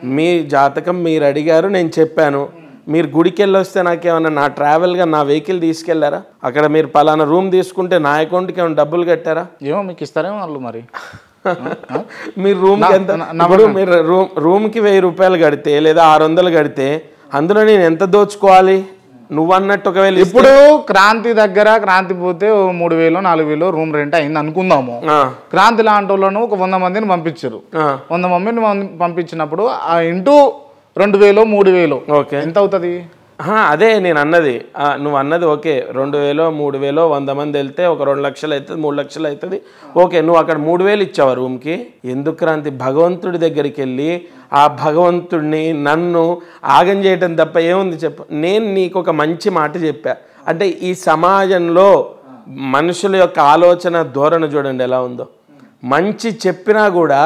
మీ జాతకం మీరు అడిగారు, నేను చెప్పాను. మీరు గుడికి వెళ్ళొస్తే నాకేమన్నా నా ట్రావెల్గా నా వెహికల్ తీసుకెళ్లారా? అక్కడ మీరు పలానా రూమ్ తీసుకుంటే నా అకౌంట్కి ఏమైనా డబ్బులు కట్టారా? ఏమో మీకు ఇస్తారేమో వాళ్ళు మరి. మీరు రూమ్కి ఎంత, ఇప్పుడు మీరు రూమ్కి 1000 రూపాయలు కడితే లేదా 600 కడితే అందులో నేను ఎంత దోచుకోవాలి? నువ్వు అన్నట్టు ఒకవేళ ఇప్పుడు క్రాంతి దగ్గర క్రాంతి పోతే 3000 4000 రూమ్ రెంట్ అయింది అనుకుందాము. క్రాంతి లాంటి వాళ్ళను ఒక 100 మందిని పంపించారు. 100 మందిని పంపించినప్పుడు ఇంటూ 2000 3000 ఎంత అవుతుంది? అదే నేను అన్నది. నువ్వు అన్నది ఓకే, 2000 3000 100 మంది వెళ్తే ఒక 2 లక్షలు అవుతుంది, 3 లక్షలు అవుతుంది. ఓకే, నువ్వు అక్కడ 3000 ఇచ్చావా రూమ్కి? ఎందుకు క్రాంతి? భగవంతుడి దగ్గరికి వెళ్ళి ఆ భగవంతుడిని నన్ను ఆగం చేయటం తప్ప ఏముంది చెప్పు. నేను నీకు ఒక మంచి మాట చెప్పా అంటే ఈ సమాజంలో మనుషుల యొక్క ఆలోచన ధోరణి చూడండి ఎలా ఉందో. మంచి చెప్పినా కూడా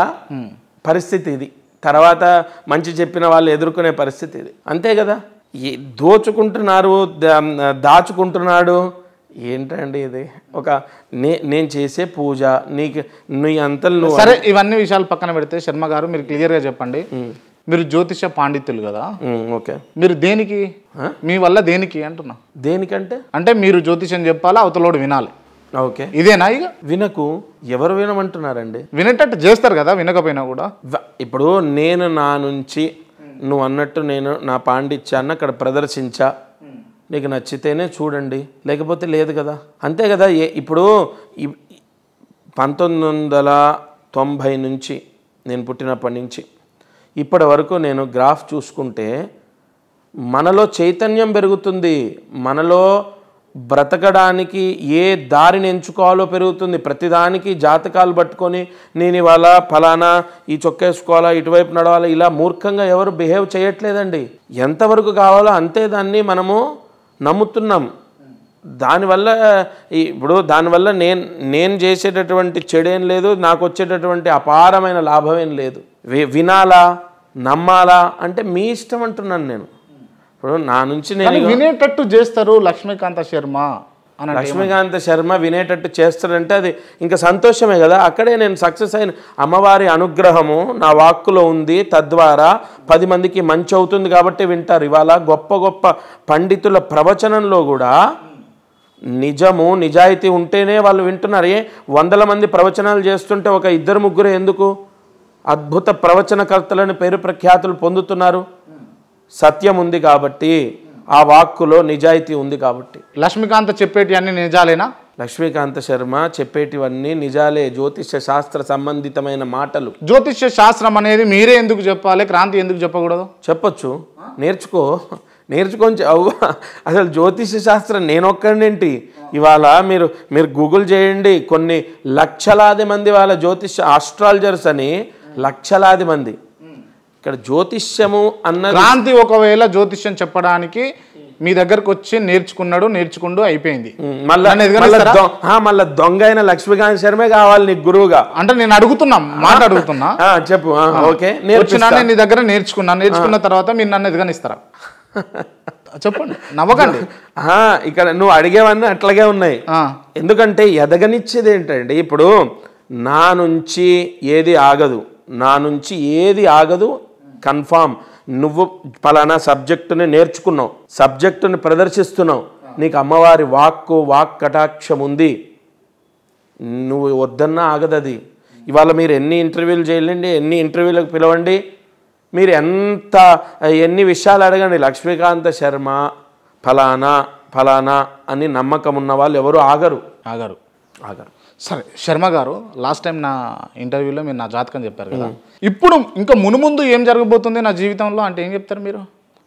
పరిస్థితి ఇది, తర్వాత మంచి చెప్పిన వాళ్ళు ఎదుర్కొనే పరిస్థితి ఇది, అంతే కదా. దోచుకుంటున్నారు, దాచుకుంటున్నాడు. ఏంటండి ఇది? ఒక నేను చేసే పూజ నీకు నీ అంతలు సరే. ఇవన్నీ విషయాలు పక్కన పెడితే శర్మ గారు మీరు క్లియర్గా చెప్పండి. మీరు జ్యోతిష పాండిత్యులు కదా, ఓకే, మీరు దేనికి, మీ వల్ల దేనికి అంటున్నా? దేనికంటే అంటే మీరు జ్యోతిషం చెప్పాలా, అవతలోడు వినాలి. ఓకే, ఇదేనా? ఇక వినకు, ఎవరు వినమంటున్నారండి? వినేటట్టు చేస్తారు కదా, వినకపోయినా కూడా. ఇప్పుడు నేను నా నుంచి నువ్వు అన్నట్టు నేను నా పాండిత్యాన్ని అక్కడ ప్రదర్శించా, నీకు నచ్చితేనే చూడండి, లేకపోతే లేదు కదా, అంతే కదా. ఇప్పుడు 1990 నుంచి నేను పుట్టినప్పటి నుంచి ఇప్పటి వరకు నేను గ్రాఫ్ చూసుకుంటే మనలో చైతన్యం పెరుగుతుంది, మనలో బ్రతకడానికి ఏ దారిని ఎంచుకోవాలో పెరుగుతుంది. ప్రతిదానికి జాతకాలు పట్టుకొని నేను ఇవాళ ఫలానా ఈ చొక్కా వేసుకోవాలా, ఇటువైపు నడవాలా, ఇలా మూర్ఖంగా ఎవరు బిహేవ్ చేయట్లేదండి. ఎంతవరకు కావాలో అంతే దాన్ని మనము నమ్ముతున్నాం. దానివల్ల నేను చేసేటటువంటి చెడేం లేదు, నాకు వచ్చేటటువంటి అపారమైన లాభమేం లేదు. వినాలా నమ్మాలా అంటే మీ ఇష్టం అంటున్నాను నేను. ఇప్పుడు నా నుంచి నేను వినేటట్టు చేస్తారు లక్ష్మీకాంత శర్మ. లక్ష్మీకాంత శర్మ వినేటట్టు చేస్తాడంటే అది ఇంకా సంతోషమే కదా. అక్కడే నేను సక్సెస్ అయిన. అమ్మవారి అనుగ్రహము నా వాక్కులో ఉంది, తద్వారా 10 మందికి మంచి అవుతుంది కాబట్టి వింటారు. ఇవాళ గొప్ప గొప్ప పండితుల ప్రవచనంలో కూడా నిజము నిజాయితీ ఉంటేనే వాళ్ళు వింటున్నారు. 100 మంది ప్రవచనాలు చేస్తుంటే ఒక 2 3 ఎందుకు? అద్భుత ప్రవచనకర్తలని పేరు ప్రఖ్యాతులు పొందుతున్నారు. సత్యం ఉంది కాబట్టి, ఆ వాక్కులో నిజాయితీ ఉంది కాబట్టి. లక్ష్మీకాంత చెప్పేటివన్నీ నిజాలేనా? లక్ష్మీకాంత శర్మ చెప్పేటివన్నీ నిజాలే, జ్యోతిష శాస్త్ర సంబంధితమైన మాటలు. జ్యోతిష శాస్త్రం అనేది మీరే ఎందుకు చెప్పాలి, క్రాంతి ఎందుకు చెప్పకూడదు? చెప్పొచ్చు, నేర్చుకొని అసలు జ్యోతిష శాస్త్రం నేనొక్కడేంటి? ఇవాళ మీరు గూగుల్ చేయండి, కొన్ని లక్షలాది మంది వాళ్ళ జ్యోతిష ఆస్ట్రాలజర్స్ అని, లక్షలాది మంది. ఇక్కడ జ్యోతిష్యము అన్న క్రాంతి ఒకవేళ జ్యోతిష్యం చెప్పడానికి మీ దగ్గరకు వచ్చి నేర్చుకుంటూ అయిపోయింది. మళ్ళీ దొంగ అయిన లక్ష్మీకాంత్ శర్మే కావాలి నీకు గురువుగా అంటే? నేను అడుగుతున్నా, మాట అడుగుతున్నా, చెప్పు. ఓకే, నీ దగ్గర నేర్చుకున్న తర్వాత మీరు నన్ను ఎదగనిస్తారా? చెప్పండి, నవ్వకండి. ఇక్కడ నువ్వు అడిగేవన్నీ అట్లాగే ఉన్నాయి. ఎందుకంటే ఎదగనిచ్చేది ఏంటంటే, ఇప్పుడు నా నుంచి ఏది ఆగదు, కన్ఫామ్. నువ్వు పలానా సబ్జెక్టుని నేర్చుకున్నావు, సబ్జెక్టుని ప్రదర్శిస్తున్నావు, నీకు అమ్మవారి వాక్ కటాక్షం ఉంది, నువ్వు వద్దన్నా ఆగదది. ఇవాళ మీరు ఎన్ని ఇంటర్వ్యూలు చేయండి, ఎన్ని ఇంటర్వ్యూలకు పిలవండి, మీరు ఎన్ని విషయాలు అడగండి, లక్ష్మీకాంత శర్మ ఫలానా అని నమ్మకం ఉన్న వాళ్ళు ఎవరు ఆగరు. సరే శర్మ గారు, లాస్ట్ టైం నా ఇంటర్వ్యూలో మీరు నా జాతకం చెప్పారు కదా, ఇప్పుడు ఇంకా మునుముందు ఏం జరగబోతుంది నా జీవితంలో అంటే ఏం చెప్తారు మీరు?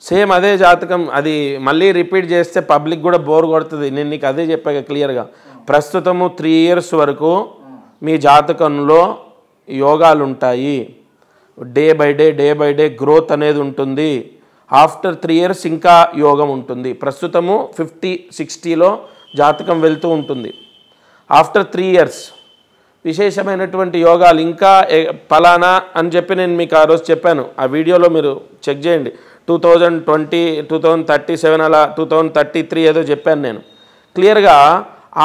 సేమ్ అదే జాతకం, అది మళ్ళీ రిపీట్ చేస్తే పబ్లిక్ కూడా బోర్ కొడుతుంది. నేను నీకు అదే చెప్పాక క్లియర్గా. ప్రస్తుతము 3 years వరకు మీ జాతకంలో యోగాలు ఉంటాయి. డే బై డే గ్రోత్ అనేది ఉంటుంది. ఆఫ్టర్ 3 years ఇంకా యోగం ఉంటుంది. ప్రస్తుతము 50-60లో జాతకం వెళ్తూ ఉంటుంది. ఆఫ్టర్ 3 years విశేషమైనటువంటి యోగాలు ఇంకా ఫలానా అని చెప్పి నేను మీకు ఆ రోజు చెప్పాను. ఆ వీడియోలో మీరు చెక్ చేయండి. 2020, 2037 అలా 2033 ఏదో చెప్పాను నేను క్లియర్గా.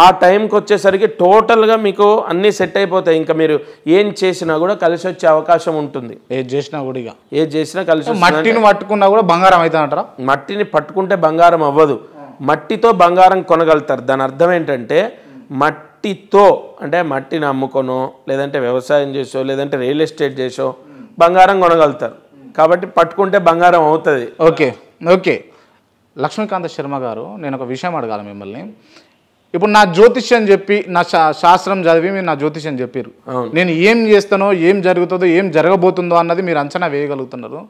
ఆ టైంకి వచ్చేసరికి టోటల్గా మీకు అన్నీ సెట్ అయిపోతాయి. ఇంకా మీరు ఏం చేసినా కూడా కలిసి వచ్చే అవకాశం ఉంటుంది. ఏది చేసినా కూడా ఇక ఏది చేసినా కలిసి వస్తుంది. మట్టిని పట్టుకున్నా కూడా బంగారం అవుతుంది అంటారా? మట్టిని పట్టుకుంటే బంగారం అవ్వదు, మట్టితో బంగారం కొనగలుగుతారు. దాని అర్థం ఏంటంటే మట్టితో అంటే మట్టిని అమ్ముకొనో లేదంటే వ్యవసాయం చేసో లేదంటే రియల్ ఎస్టేట్ చేసో బంగారం కొనగలుగుతారు. కాబట్టి పట్టుకుంటే బంగారం అవుతుంది. ఓకే ఓకే లక్ష్మీకాంత శర్మ గారు, నేను ఒక విషయం అడగాలి మిమ్మల్ని. ఇప్పుడు నా జ్యోతిష్యం చెప్పి నా శాస్త్రం చదివి మీరు నా జ్యోతిష్యం చెప్పారు, నేను ఏం చేస్తానో ఏం జరుగుతుందో ఏం జరగబోతుందో అన్నది మీరు అంచనా వేయగలుగుతున్నారు.